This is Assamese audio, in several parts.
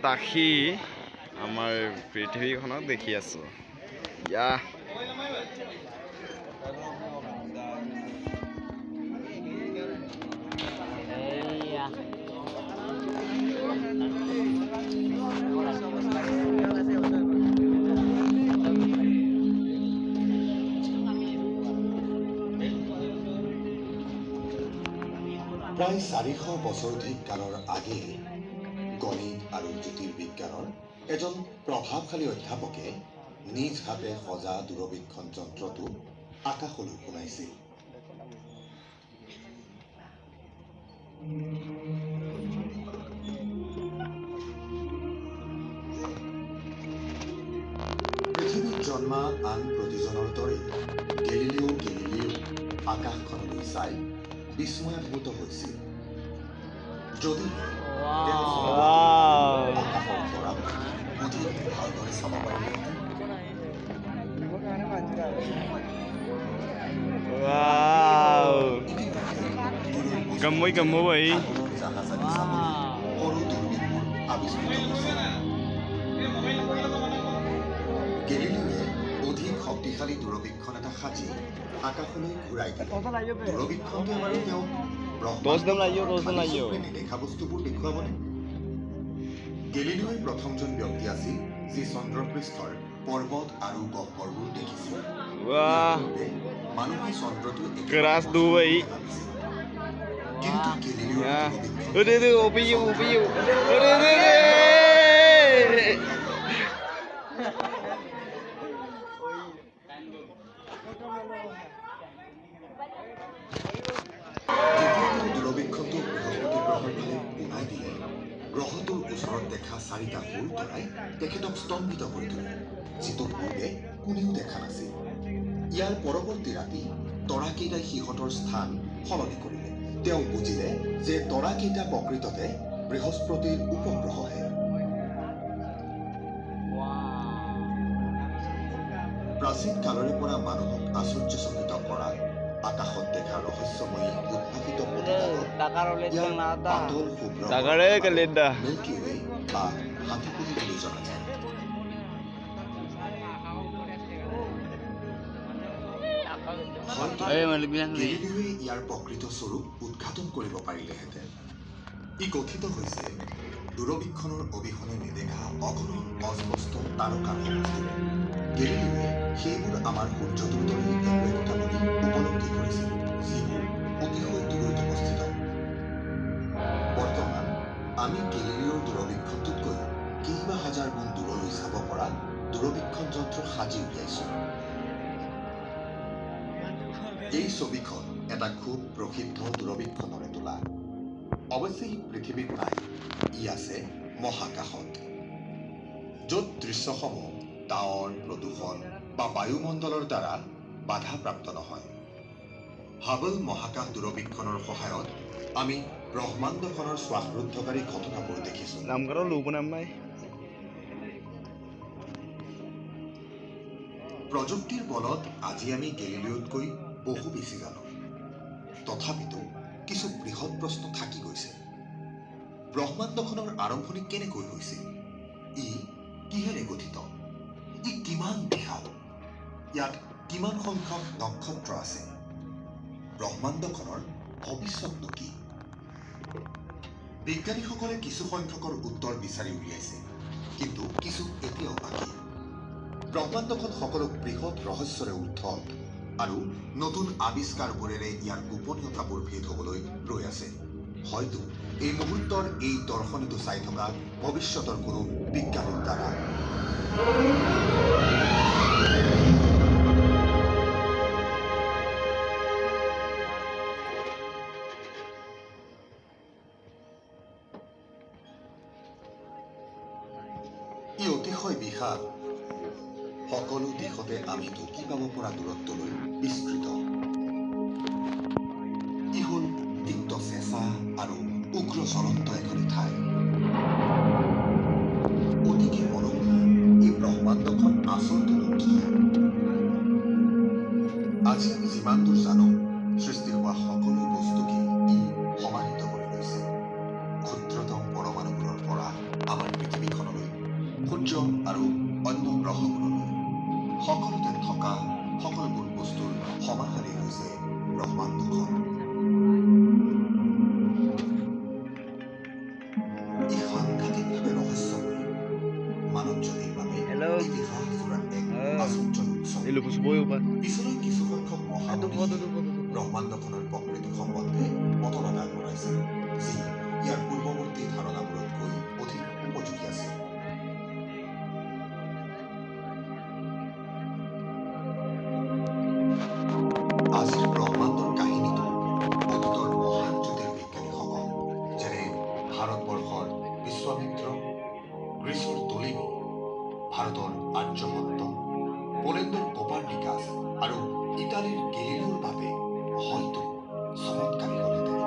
তাকি আমাৰ পৃথিৱীখনক দেখি আছো ইয়া প্ৰায় 400 বছৰধিক কালৰ আগেয়ে গণিত আৰু জ্যোতিৰ্বিজ্ঞানৰ এজন প্ৰভাৱশালী অধ্যাপকে নিজ হাতে সজা দূৰবীক্ষণ যন্ত্ৰটো আকাশলৈ শুনাইছিল। পৃথিৱীত জন্মা আন প্ৰতিজনৰ দৰে গেলিলিও আকাশখনলৈ চাই বিস্ময়াভূত হৈছিল। যদিহে আকাশৰ পৰা অধিক ভালদৰে চাব পাৰিলেহেঁতেন। Gemoy boy. সৰু দূৰবীনবোৰ আৱিষ্কৃত হৈছিল। গেলিলিওৱে অধিক শক্তিশালী দূৰবীক্ষণ এটা সাজি আকাশলৈ ঘূৰাই দিলে। দূৰবীক্ষণটোৱে বাৰু তেওঁক নেদেখা বস্তুবোৰ দেখুৱাবনে? গেলিলিওৱে প্ৰথমজন ব্যক্তি আছিল যি চন্দ্ৰপৃষ্ঠৰ পৰ্বত আৰু গহ্বৰবোৰ দেখিছিল। মানুহে চন্দ্ৰটো কিন্তু দূৰবীক্ষণটো বৃহস্পতি গ্ৰহৰ ফালে উনাই দিলে গ্ৰহটোৰ ওচৰত দেখা 4টা সৰু তৰাই তেখেতক স্তম্ভিত কৰি তুলিলে, যিটো পূৰ্বে কোনেও দেখা নাছিল। ইয়াৰ পৰৱৰ্তী ৰাতি তৰাকেইটাই সিহঁতৰ স্থান সলনি কৰিলে। তেওঁ বুজিলে যে তৰাকেইটা প্ৰকৃততে বৃহস্পতিৰ উপগ্ৰহহে। প্ৰাচীন কালৰে পৰা মানুহক আশ্চৰ্যচকিত কৰা আকাশত দেখা ৰহস্যময়ী উদ্ভাসিত পাতল শুভ্ৰ মিল্কি ৱে বা হাতীপুলি বুলি জনা যায়। গেলিলিওৱে ইয়াৰ প্ৰকৃত স্বৰূপ উদ্ঘাটন কৰিব পাৰিলেহেঁতেন। ই কথিত হৈছে দূৰবীক্ষণৰ অবিহনে নেদেখা অগণন অস্পষ্ট তাৰকাৰ সমষ্টিৰে। গেলিলিওৱে সেইবোৰ আমাৰ সূৰ্যটোৰ দৰে একো একোটা বুলি উপলব্ধি কৰিছিল, যিবোৰ অতিশয় দূৰৈত অৱস্থিত। বৰ্তমান আমি গেলিলিওৰ দূৰবীক্ষণটোতকৈ কেইবা হাজাৰ গুণ দূৰলৈ চাব পৰা দূৰবীক্ষণ যন্ত্ৰ সাজি উলিয়াইছো। এই ছবিখন এটা খুব প্ৰসিদ্ধ দূৰবীক্ষণৰে তোলা। অৱশ্যে ই পৃথিৱীত নাই, ই আছে মহাকাশত, য'ত দৃশ্যসমূহ ডাৱৰ, প্ৰদূষণ বা বায়ুমণ্ডলৰ দ্বাৰা বাধাপ্ৰাপ্ত নহয়। হাবল মহাকাশ দূৰবীক্ষণৰ সহায়ত আমি ব্ৰহ্মাণ্ডখনৰ শ্বাসৰুদ্ধকাৰী ঘটনাবোৰ দেখিছো। প্ৰযুক্তিৰ বলত আজি আমি গেলিলিওতকৈ বহু বেছি জানো। তথাপিতো কিছু বৃহৎ প্ৰশ্ন থাকি গৈছে। ব্ৰহ্মাণ্ডখনৰ আৰম্ভণি কেনেকৈ হৈছিল? ই কিহেৰে গঠিত? ই কিমান বিশাল? ইয়াত কিমান সংখ্যক নক্ষত্ৰ আছে? ব্ৰহ্মাণ্ডখনৰ ভৱিষ্যতনো কি? বিজ্ঞানীসকলে কিছু সংখ্যকৰ উত্তৰ বিচাৰি উলিয়াইছে, কিন্তু কিছু এতিয়াও বাকী। ব্ৰহ্মাণ্ডখন সকলো বৃহৎ ৰহস্যৰে উদ্ধত আৰু নতুন আৱিষ্কাৰবোৰেৰে ইয়াৰ গোপনীয়তাবোৰ ভেদ হ'বলৈ ৰৈ আছে। হয়তো এই মুহূৰ্তৰ এই দৰ্শনীটো চাই থকা ভৱিষ্যতৰ কোনো বিজ্ঞানীৰ দ্বাৰা। ই অতিশয় বিশাল, সকলো দিশতে আমি ঢুকি পাব পৰা দূৰত্বলৈ বিস্তৃত। ই হ'ল তিক্ত চেঁচা আৰু উগ্ৰ জ্বলন্ত এখনি ঠাই। অতিকে মনোমোহা এই ব্ৰহ্মাণ্ডখন আচলতেনো কি? আজি আমি যিমান দূৰ জানো, সৃষ্টি হোৱা সকলো বস্তুকে ই সমাহিত কৰি লৈছে। ক্ষুদ্ৰতম পৰমাণুবোৰৰ পৰা আমাৰ সকলোতে থকা সকলোবোৰ বস্তুৰ সমাহাৰী হৈছে ব্ৰহ্মাণ্ডখন। ই সাংঘাতিকভাৱে ৰহস্যময়। মানৱজাতিৰ বাবে ইতিহাসজোৰা এক আশ্চৰ্যৰ উৎস। পিছলৈ কিছুসংখ্যক মহামনীষীয়ে ব্ৰহ্মাণ্ডখনৰ প্ৰকৃতি সম্বন্ধে মতবাদ আগবঢ়াইছিল, যি ইয়াৰ পূৰ্বৱৰ্তী ধাৰণাবোৰতকৈ অধিক উপযোগী আছিল। আজিৰ ব্ৰহ্মাণ্ডৰ কাহিনীটো অতীতৰ মহান জ্যোতিৰ্বিজ্ঞানীসকল যেনে ভাৰতবৰ্ষৰ বিশ্বামিত্ৰ, গ্ৰীচৰ টলেমী, ভাৰতৰ আৰ্যভট্ট, পোলেণ্ডৰ কোপাৰ্নিকাছ আৰু ইটালীৰ গেলিলিওৰ বাবে হয়তো চমৎকাৰী হ'লহেঁতেন।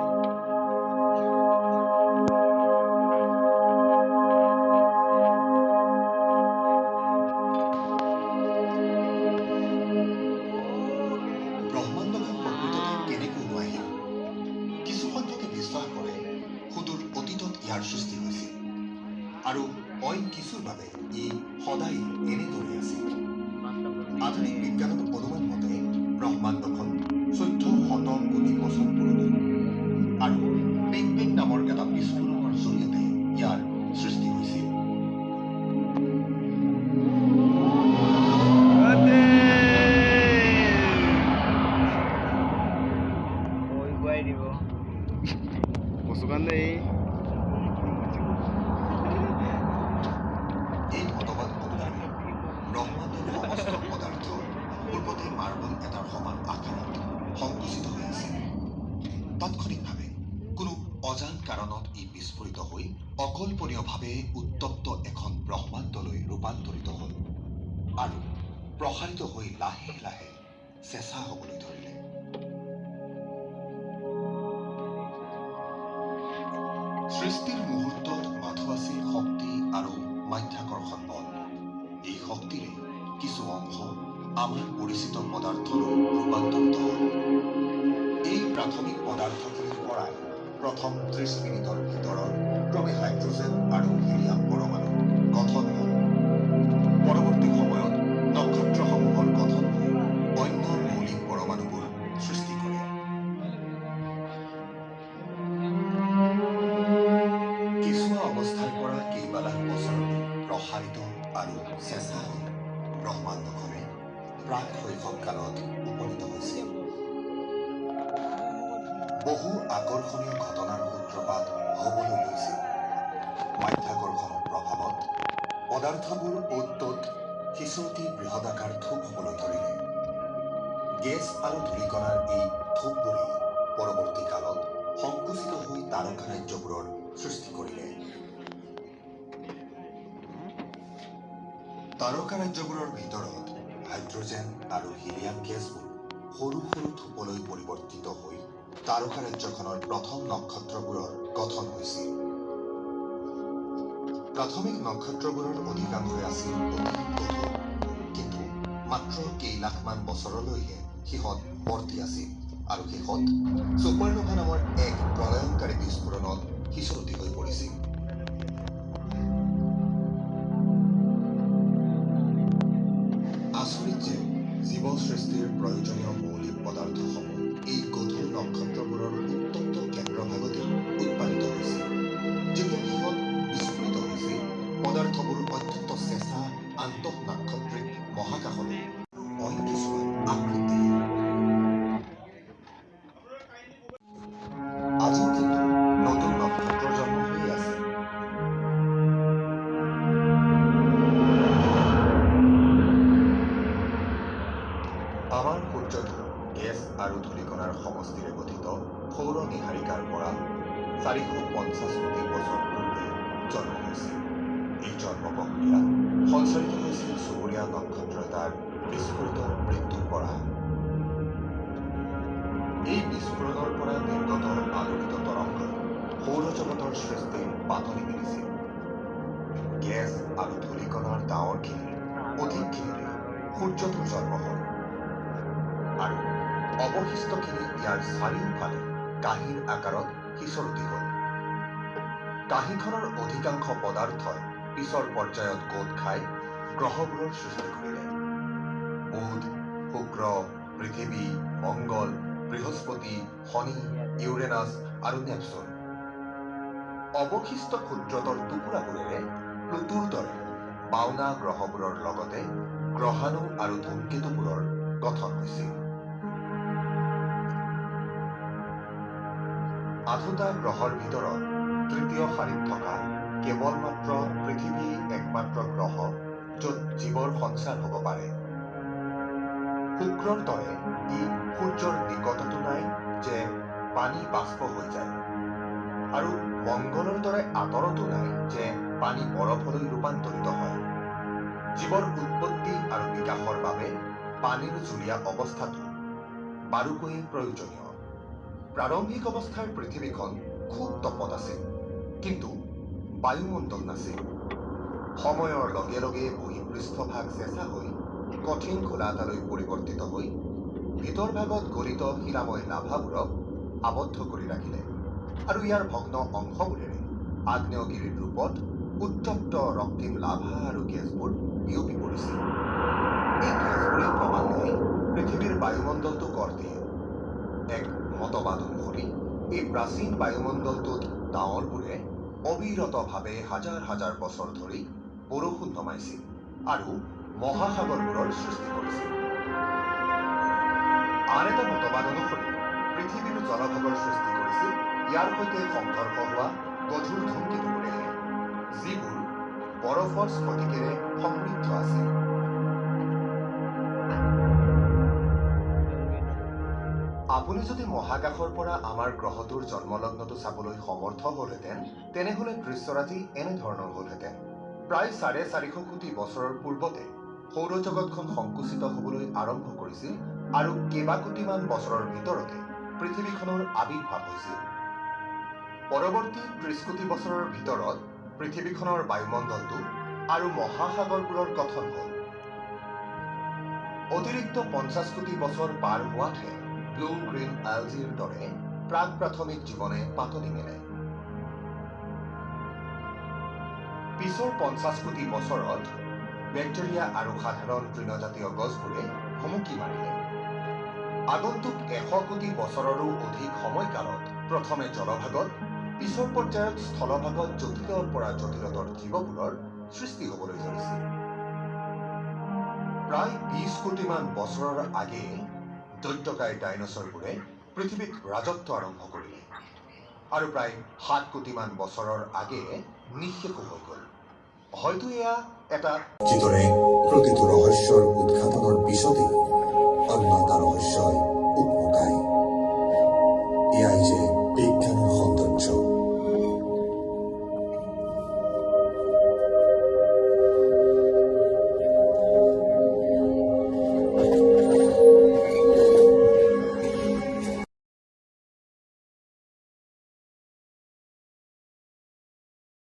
ব্ৰহ্মাণ্ডখন প্ৰকৃততে কেনেকৈনো আহিল? কিছুসংখ্যকে বিশ্বাস কৰে সুদূৰ অতীতত ইয়াৰ সৃষ্টি হৈছিল আৰু অইন কিছুৰ বাবে ই সদায় এনেদৰে আছিল। আধুনিক বিজ্ঞানৰ অনুমান মতে ব্ৰহ্মাণ্ডখন 1400 কোটি বছৰ পুৰণি আৰু বিগ বেং নামৰ এটা বিস্ফোৰণৰ জৰিয়তে ইয়াৰ সৃষ্টি হৈছিল। এই মতবাদ অনুসৰি ব্ৰহ্মাণ্ডৰ সমস্ত পদাৰ্থ পূৰ্বতে মাৰ্বল এটাৰ সমান আকাৰত সংকুচিত হৈ আছিল। তাৎক্ষণিকভাৱে কোনো অজান কাৰণত ই বিস্ফোৰিত হৈ অকল্পনীয়ভাৱে উত্তপ্ত এখন ব্ৰহ্মাণ্ডলৈ ৰূপান্তৰিত হ'ল আৰু প্ৰসাৰিত হৈ লাহে লাহে চেঁচা হ'বলৈ ধৰিলে। সৃষ্টিৰ মুহূৰ্তত মাথো আছিল শক্তি আৰু মাধ্যাকৰ্ষণ বল। এই শক্তিৰে কিছু অংশ আমাৰ পৰিচিত পদাৰ্থলৈ ৰূপান্তৰিত হ'ল। এই প্ৰাথমিক পদাৰ্থখিনিৰ পৰাই প্ৰথম 30 মিনিটৰ ভিতৰত ক্ৰমে হাইড্ৰজেন আৰু হিলিয়াম পৰমাণু গঠন হ'ল। পৰৱৰ্তী সময়ত নক্ষত্ৰসমূহৰ গঠন হৈ অন্য মৌলিক পৰমাণুবোৰ সৃষ্টি কৰে। কেঁচুৱা অৱস্থাৰ পৰা কেইবালাখ বছৰলৈ প্ৰসাৰিত আৰু চেঁচা হৈ ব্ৰহ্মাণ্ডখনে প্ৰাক শৈশৱকালত উপনীত হৈছিল। বহু আকৰ্ষণীয় ঘটনাৰ সূত্ৰপাত হ'বলৈ লৈছিল। মাধ্যাকৰ্ষণৰ প্ৰভাৱত পদাৰ্থবোৰ অ'ত-ত'ত সিঁচৰতি বৃহদাকাৰ থোপ হ'বলৈ ধৰিলে। গেছ আৰু ধূলিকণাৰ এই থোপবোৰেই পৰৱৰ্তী কালত সংকুচিত হৈ তাৰকাৰাজ্যবোৰৰ সৃষ্টি কৰিলে। তাৰকাৰাজ্যবোৰৰ ভিতৰত হাইড্ৰজেন আৰু হিলিয়াম গেছবোৰ সৰু সৰু থোপলৈ পৰিৱৰ্তিত হৈ তাৰকাৰাজ্যখনৰ প্ৰথম নক্ষত্ৰবোৰৰ গঠন হৈছিল। প্ৰাথমিক নক্ষত্ৰবোৰৰ অধিকাংশই আছিল অতি গধুৰ, কিন্তু মাত্ৰ কেইলাখমান বছৰলৈহে সিহঁত বৰ্তি আছিল আৰু শেষত ছুপাৰনোভা নামৰ এক প্ৰলয়ংকাৰী বিস্ফোৰণত সিঁচৰতি হৈ পৰিছিল। আচৰিত যে জীৱ সৃষ্টিৰ প্ৰয়োজনীয় মৌলিক পদাৰ্থসমূহ এই গধুৰ নক্ষত্ৰবোৰৰ উত্তপ্ত কেন্দ্ৰভাগতে উৎপাদিত হৈছিল। যেতিয়া সিহঁত বিস্ফোৰিত হৈছিল, পদাৰ্থবোৰ অত্যন্ত চেঁচা আন্তঃনাক্ষত্ৰিক মহাকাশলৈ অইন কিছুমান আকৃতি। আজিও কিন্তু নতুন নক্ষত্ৰৰ জন্ম হৈ আছে। আমাৰ সূৰ্যটো গেছ আৰু ধূলিকণাৰ সমষ্টিৰে গঠিত সৌৰ নীহাৰিকাৰ পৰা 450 কোটি বছৰ পূৰ্বে জন্ম হৈছিল। এই জন্ম প্ৰক্ৰিয়া সঞ্চালিত হৈছিল চুবুৰীয়া নক্ষত্ৰ এটাৰ বিস্ফোৰিত মৃত্যুৰ পৰা। এই বিস্ফোৰণৰ পৰা নিৰ্গত আলোকিত তৰংগই সৌৰজগতৰ সৃষ্টিৰ পাতনি মেলিছিল। গেছ আৰু ধূলিকণাৰ ডাৱৰখিনিৰ অধিকখিনিৰে সূৰ্যটোৰ জন্ম হ'ল আৰু অৱশিষ্টখিনি ইয়াৰ চাৰিওফালে কাঁহীৰ আকাৰত সিঁচৰতি হ'ল। কাঁহীখনৰ অধিকাংশ পদাৰ্থই পিছৰ পৰ্যায়ত গোট খাই গ্ৰহবোৰৰ সৃষ্টি কৰিলে। শুক্ৰ, পৃথিৱী, মংগল, বৃহস্পতি, শনি, ইউৰেনাছ আৰু নেপচুন। অৱশিষ্ট ক্ষুদ্ৰতৰ টুকুৰাবোৰেৰে প্লুটোৰ দৰে বাওনা গ্ৰহবোৰৰ লগতে গ্ৰহাণু আৰু ধূমকেতুবোৰৰ গঠন হৈছিল। 8টা গ্ৰহৰ ভিতৰত তৃতীয় শাৰীত থকা কেৱল মাত্ৰ পৃথিৱী একমাত্ৰ গ্ৰহ য'ত জীৱৰ সঞ্চাৰ হ'ব পাৰে। শুক্ৰৰ দৰে ই সূৰ্যৰ নিকটতো নাই যে পানী বাষ্প হৈ যায়, আৰু মংগলৰ দৰে আঁতৰতো নাই যে পানী বৰফলৈ ৰূপান্তৰিত হয়। জীৱৰ উৎপত্তি আৰু বিকাশৰ বাবে পানীৰ জুলীয়া অৱস্থাটো বাৰুকৈয়ে প্ৰয়োজনীয়। প্ৰাৰম্ভিক অৱস্থাৰ পৃথিৱীখন খুব তপত আছিল, কিন্তু বায়ুমণ্ডল নাছিল। সময়ৰ লগে লগে বহিঃপৃষ্ঠভাগ চেঁচা হৈ কঠিন ঘোলা এটালৈ পৰিৱৰ্তিত হৈ ভিতৰভাগত গলিত শিলাময় লাভাবোৰক আবদ্ধ কৰি ৰাখিলে, আৰু ইয়াৰ ভগ্ন অংশবোৰেৰে আগ্নেয়গিৰিৰ ৰূপত উত্তপ্ত ৰক্তিম লাভা আৰু গেছবোৰ বিয়পি পৰিছিল। এই গেছবোৰে ক্ৰমান্বয়ে পৃথিৱীৰ বায়ুমণ্ডলটো গঢ় দিয়ে। এক মতবাদ অনুসৰি এই প্ৰাচীন বায়ুমণ্ডলটোত ডাৱৰবোৰে অবিৰতভাৱে হাজাৰ হাজাৰ বছৰ ধৰি বৰষুণ নমাইছিল আৰু মহাসাগৰবোৰৰ সৃষ্টি কৰিছিল। আন এটা মতবাদ অনুসৰি পৃথিৱীৰ জলভাগৰ সৃষ্টি কৰিছিল ইয়াৰ সৈতে সংঘৰ্ষ হোৱা গধুৰ ধূমকেতুবোৰেহে, যিবোৰ বৰফৰ স্ফটিকেৰে সমৃদ্ধ আছিল। আপুনি যদি মহাকাশৰ পৰা আমাৰ গ্ৰহটোৰ জন্মলগ্নটো চাবলৈ সমৰ্থ হ'লহেঁতেন, তেনেহ'লে দৃশ্যৰাজি এনেধৰণৰ হ'লহেঁতেন। প্ৰায় 450 কোটি বছৰৰ পূৰ্বতে সৌৰজগতখন সংকুচিত হ'বলৈ আৰম্ভ কৰিছিল আৰু কেইবা কোটিমান বছৰৰ ভিতৰতে পৃথিৱীখনৰ আৱিৰ্ভাৱ হৈছিল। পৰৱৰ্তী 30 কোটি বছৰৰ ভিতৰত পৃথিৱীখনৰ বায়ুমণ্ডলটো আৰু মহাসাগৰবোৰৰ গঠন হ'ল। অতিৰিক্ত 50 কোটি বছৰ পাৰ হোৱাতহে ব্লু গ্ৰীণ এলজিৰ দৰে প্ৰাক প্ৰাথমিক জীৱনে পাতনি মেলে। পিছৰ 50 কোটি বছৰত বেক্টেৰিয়া আৰু সাধাৰণ তৃণজাতীয় গছবোৰে ভুমুকি মাৰিলে। আগন্তুক 100 কোটি বছৰৰো অধিক সময়কালত প্ৰথমে জলভাগত, পিছৰ পৰ্যায়ত স্থলভাগত জটিলৰ পৰা জটিলতৰ জীৱবোৰৰ সৃষ্টি হ'বলৈ ধৰিছিল। প্ৰায় 20 কোটিমান বছৰৰ আগেয়ে দৈত্যকায় ডাইনছৰবোৰে পৃথিৱীত ৰাজত্ব আৰম্ভ কৰিলে, আৰু প্ৰায় 7 কোটিমান বছৰৰ আগেয়ে নিঃশেষো হৈ গ'ল। হয়তো এয়া এটা যিদৰে প্ৰতিটো ৰহস্যৰ উদ্ঘাটনৰ পিছতেই অন্য এটা ৰহস্যই